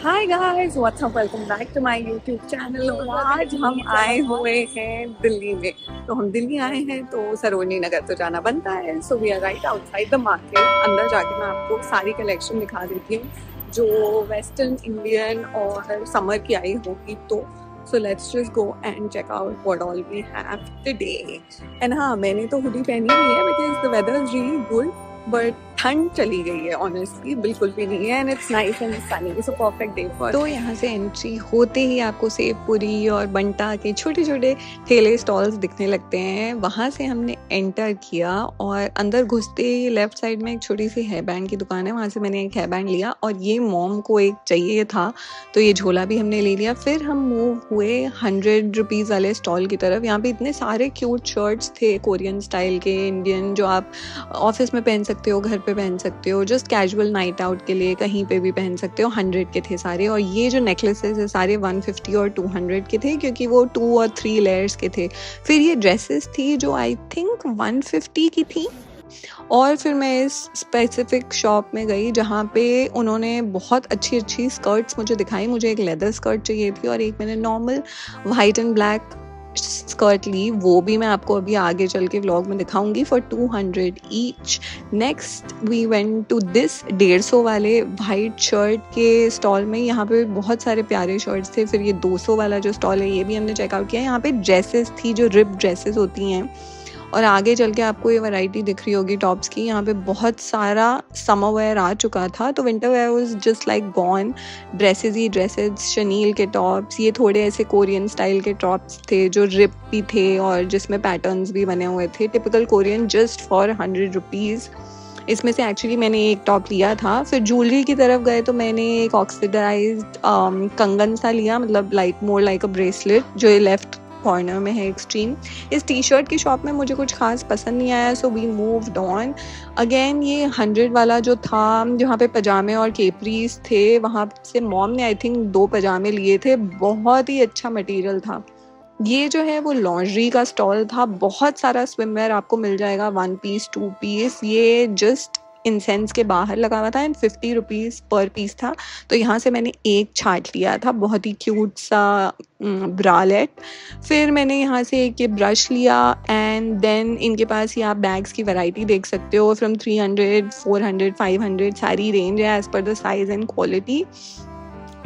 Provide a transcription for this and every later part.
Hi guys, what's up, welcome back to my YouTube channel. और आज हम आए हुए हैं दिल्ली में। तो हम दिल्ली आए हैं तो सरोजनी नगर तो जाना बनता है। So we are right outside the market. अंदर जाके मैं आपको सारी कलेक्शन दिखा देती हूँ जो वेस्टर्न इंडियन और समर की आई होगी। तो so let's just go and check out what all we have today. And हाँ, मैंने तो हुडी पहनी हुई है because the weather is really good, but ठंड चली गई है ऑनेस्टली, बिल्कुल भी नहीं है। And it's nice and sunny, so perfect day for. तो यहाँ से एंट्री होते ही आपको सेव पूरी और बंटा के छोटे छोटे ठेले स्टॉल्स दिखने लगते हैं। वहाँ से हमने एंटर किया और अंदर घुसते ही लेफ्ट साइड में एक छोटी सी हेयर बैंड की दुकान है। वहाँ से मैंने एक हेयर बैंड लिया और ये मॉम को एक चाहिए था तो ये झोला भी हमने ले लिया। फिर हम मूव हुए 100 रुपीज़ वाले स्टॉल की तरफ। यहाँ पे इतने सारे क्यूट शर्ट्स थे, कोरियन स्टाइल के, इंडियन, जो आप ऑफिस में पहन सकते हो, घर पे पहन सकते हो, जस्ट कैजुअल नाइट आउट के लिए कहीं पे भी पहन सकते हो। 100 के थे सारे। और ये जो नेकलेसेस है सारे 150 और 200 के थे क्योंकि वो 2 और 3 लेयर्स के थे। फिर ये ड्रेसेस थी जो आई थिंक 150 की थी। और फिर मैं इस स्पेसिफिक शॉप में गई जहाँ पे उन्होंने बहुत अच्छी अच्छी स्कर्ट्स मुझे दिखाई। मुझे एक लेदर स्कर्ट चाहिए थी और एक मैंने normal white and black skirt ली। वो भी मैं आपको अभी आगे चल के व्लॉग में दिखाऊंगी for 200 each. Next we went to this 150 वाले वाइट शर्ट के स्टॉल में। यहाँ पे बहुत सारे प्यारे शर्ट्स थे। फिर ये 200 वाला जो स्टॉल है ये भी हमने चेकआउट किया। यहाँ पे ड्रेसेस थी जो रिप ड्रेसेस होती हैं और आगे चल के आपको ये वैरायटी दिख रही होगी टॉप्स की। यहाँ पे बहुत सारा समर वेयर आ चुका था तो winter wear was just like gone. Dresses ही ड्रेसेस, शनील के टॉप्स, ये थोड़े ऐसे कोरियन स्टाइल के टॉप्स थे जो रिप भी थे और जिसमें पैटर्न्स भी बने हुए थे, typical Korean, just for 100 rupees. इसमें से एक्चुअली मैंने एक टॉप लिया था। फिर ज्वेलरी की तरफ गए तो मैंने एक ऑक्सीडाइज्ड कंगन सा लिया, मतलब लाइक मोर लाइक अ ब्रेसलेट, जो ये लेफ्ट कॉर्नर में है एक्सट्रीम। इस टी शर्ट की शॉप में मुझे कुछ खास पसंद नहीं आया so we moved on. Again ये 100 वाला जो था जहाँ पे पजामे और केपरीज थे, वहाँ से मॉम ने आई थिंक 2 पजामे लिए थे। बहुत ही अच्छा मटेरियल था। ये जो है वो लॉन्ड्री का स्टॉल था। बहुत सारा स्विमवेयर आपको मिल जाएगा, 1 पीस 2 पीस। ये जस्ट इंसेंस के बाहर लगा हुआ था एंड 50 रुपीज़ पर पीस था। तो यहाँ से मैंने एक छाट लिया था, बहुत ही क्यूट सा ब्रालेट। फिर मैंने यहाँ से एक ये ब्रश लिया एंड देन इनके पास ही आप बैग्स की वैरायटी देख सकते हो, फ्रॉम 300 400 500 सारी रेंज है as per the size and quality.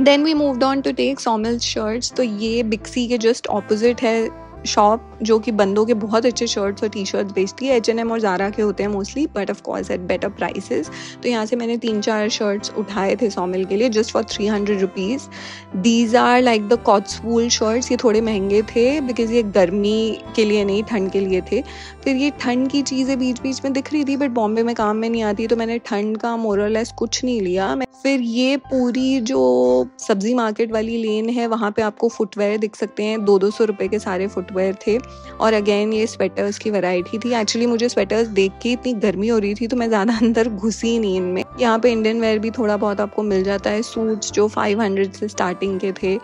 Then we moved on to take सॉमिल शर्ट्स। तो ये बिक्सी के जस्ट ऑपोजिट है शॉप जो कि बंदों के बहुत अच्छे शर्ट्स और टी शर्ट्स बेचती है। H&M और ज़ारा के होते हैं mostly, but of course eight better prices. तो यहाँ से मैंने 3-4 शर्ट्स उठाए थे सॉमिल के लिए just for 300 rupees. These are like the cotswool shirts. ये थोड़े महंगे थे बिकॉज ये गर्मी के लिए नहीं, ठंड के लिए थे। फिर ये ठंड की चीज़ें बीच बीच में दिख रही थी बट बॉम्बे में काम में नहीं आती तो मैंने ठंड का मोरलेस कुछ नहीं लिया। फिर ये पूरी जो सब्जी मार्केट वाली लेन है वहाँ पे आपको फुटवेयर दिख सकते हैं। 200 रुपये के सारे फुटवेयर थे। और अगेन ये स्वेटर्स की वैरायटी थी। एक्चुअली मुझे स्वेटर्स देख के इतनी गर्मी हो रही थी तो मैं ज़्यादा अंदर घुसी नहीं इनमें। यहाँ पे इंडियन वेयर भी थोड़ा बहुत आपको मिल जाता है, सूट्स जो 500 से स्टार्टिंग के थे।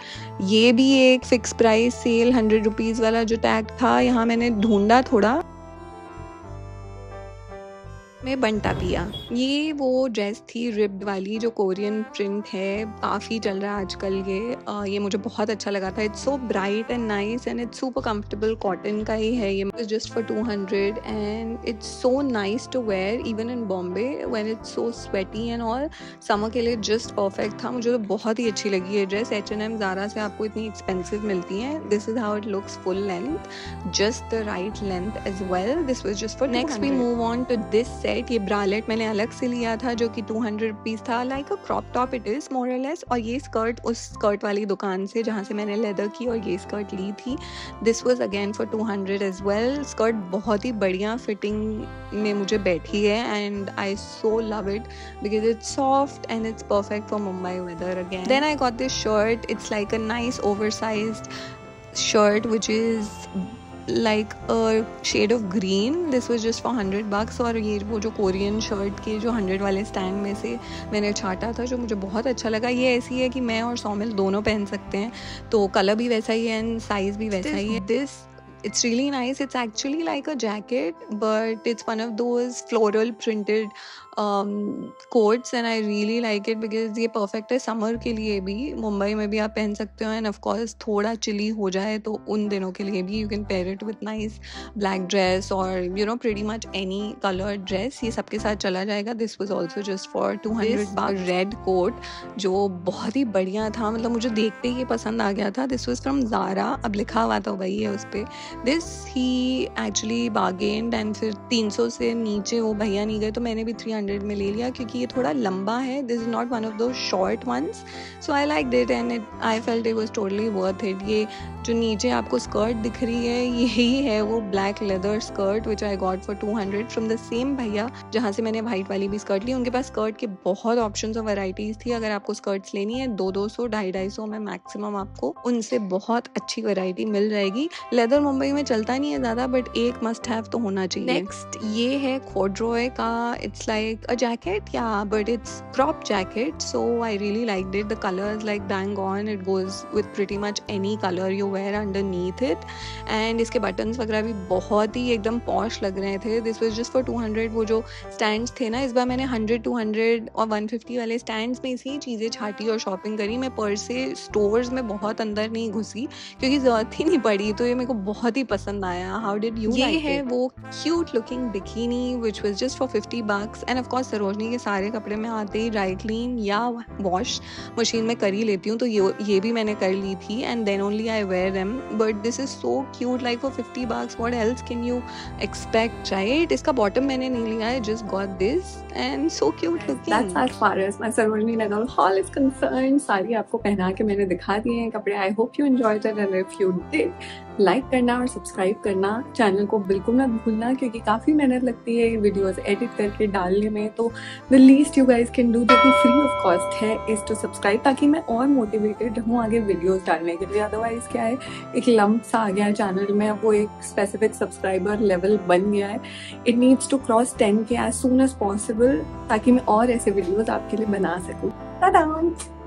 ये भी एक फिक्स प्राइस सेल 100 रुपीज़ वाला जो टैग था, यहाँ मैंने ढूंढा थोड़ा, में बंटा पिया। ये वो ड्रेस थी रिब्ड वाली जो कोरियन प्रिंट है, काफ़ी चल रहा है आजकल ये मुझे बहुत अच्छा लगा था। It's so bright and nice and it's super comfortable, cotton का ही है ये, just for 200 and it's so nice to wear even in Bombay when it's so sweaty and all. Summer के लिए जस्ट परफेक्ट था। मुझे तो बहुत ही अच्छी लगी ये ड्रेस। H&M ज़ारा से आपको इतनी एक्सपेंसिव मिलती है। This is how it looks, full length, just the right length as well. This was just for. Next we move on to this set. ये ब्रालेट मैंने अलग से लिया था जो कि 200 रुपीज़ था, like a crop top it is more और लेस। और ये स्कर्ट उस स्कर्ट वाली दुकान से जहाँ से मैंने लेदर की और ये स्कर्ट ली थी, this was again for 200 as well. Skirt बहुत ही बढ़िया फिटिंग में मुझे बैठी है and I so love it because it's soft and it's perfect for Mumbai weather again. Then I got this shirt. It's like a nice oversized shirt which is like a shade of green. This was just for 100 bucks। और ये वो जो Korean shirt के जो 100 वाले stand में से मैंने छाटा था जो मुझे बहुत अच्छा लगा। ये ऐसी है कि मैं और सौमिल दोनों पहन सकते हैं, तो कलर भी वैसा ही है एंड साइज भी वैसा ही है। This it's really nice. It's actually like a jacket but it's one of those floral printed quotes and I really like it because ये परफेक्ट है समर के लिए भी, मुंबई में भी आप पहन सकते हो, एंड ऑफ कोर्स थोड़ा चिली हो जाए तो उन दिनों के लिए भी you can pair it with nice black dress और you know pretty much any colour dress, ये सबके साथ चला जाएगा. This was also just for 200 bucks. Red coat जो बहुत ही बढ़िया था, मतलब मुझे देखते ही पसंद आ गया था. दिस वाज फ्रॉम ज़ारा, अब लिखा हुआ था वही है उस पर. दिस ही एक्चुअली बार्गेन्ड एंड फिर 300 से नीचे वो भैया नहीं गए तो मैंने भी 300 में ले लिया क्योंकि ये थोड़ा लंबा है. This is not one of the short ones, so I like it and I felt it was totally worth it. ये जो नीचे आपको स्कर्ट दिख रही है यही है वो black leather skirt which I got for 200 from the same भैया जहाँ से मैंने वाइट वाली भी स्कर्ट ली. उनके पास स्कर्ट के बहुत ऑप्शंस और वैरायटीज थी. अगर आपको स्कर्ट्स लेनी है 200 250 में मैक्सिमम आपको उनसे बहुत अच्छी वैरायटी मिल जाएगी. लेदर मुंबई में चलता नहीं है ज़्यादा बट एक मस्ट हैव तो होना चाहिए. नेक्स्ट ये है कॉर्ड्रॉय का. इट्स लाइक अ जैकेट या but it's crop jacket, so I really liked it. The colour is like bang on, it goes with pretty much any colour you wear underneath it. And इसके buttons वगैरह भी बहुत ही एकदम posh लग रहे थे. This was just for 200. वो जो स्टैंड्स थे ना, इस बार मैंने 100 200 और 150 वाले स्टैंड्स में से ही चीज़ें छाटी और शॉपिंग करी. मैं पर से स्टोर्स में बहुत अंदर नहीं घुसी क्योंकि ज़रूरत ही नहीं पड़ी, तो ये मेरे को बहुत ही पसंद आया. How did you like it? ये है वो cute looking bikini which was just for 50 bucks. And of course Sarojini के सारे कपड़े मैं आते ही ड्राई क्लीन या वॉश मशीन में कर ही लेती हूँ, तो ये भी मैंने कर ली थी and then only I wear them. But this is so cute, like for 50 bucks what else can you expect, right? इसका बॉटम मैंने नहीं लिया है, just got this and so cute looking. That's as far as my Sarojini Nagar haul is concerned. सारी आपको पहना के मैंने दिखा दिए हैं कपड़े. I hope you enjoyed it and if you did, like करना और सब्सक्राइब करना. चैनल को बिल्कुल मत भूलना क्योंकि काफ़ी मेहनत लगती है वीडियोस एडिट करके डालने में. तो the least you guys can do जो कि फ्री ऑफ कॉस्ट है इज़ टू सब्सक्राइब, ताकि मैं और मोटिवेटेड रहूँ आगे वीडियोस डालने के लिए. अदरवाइज क्या है, एक लंप सा आ गया है चैनल में, वो एक स्पेसिफिक सब्सक्राइबर लेवल बन गया है. It needs to cross 10K as soon as possible ताकि मैं और ऐसे वीडियोज़ आपके लिए बना सकूँ. Ta-da!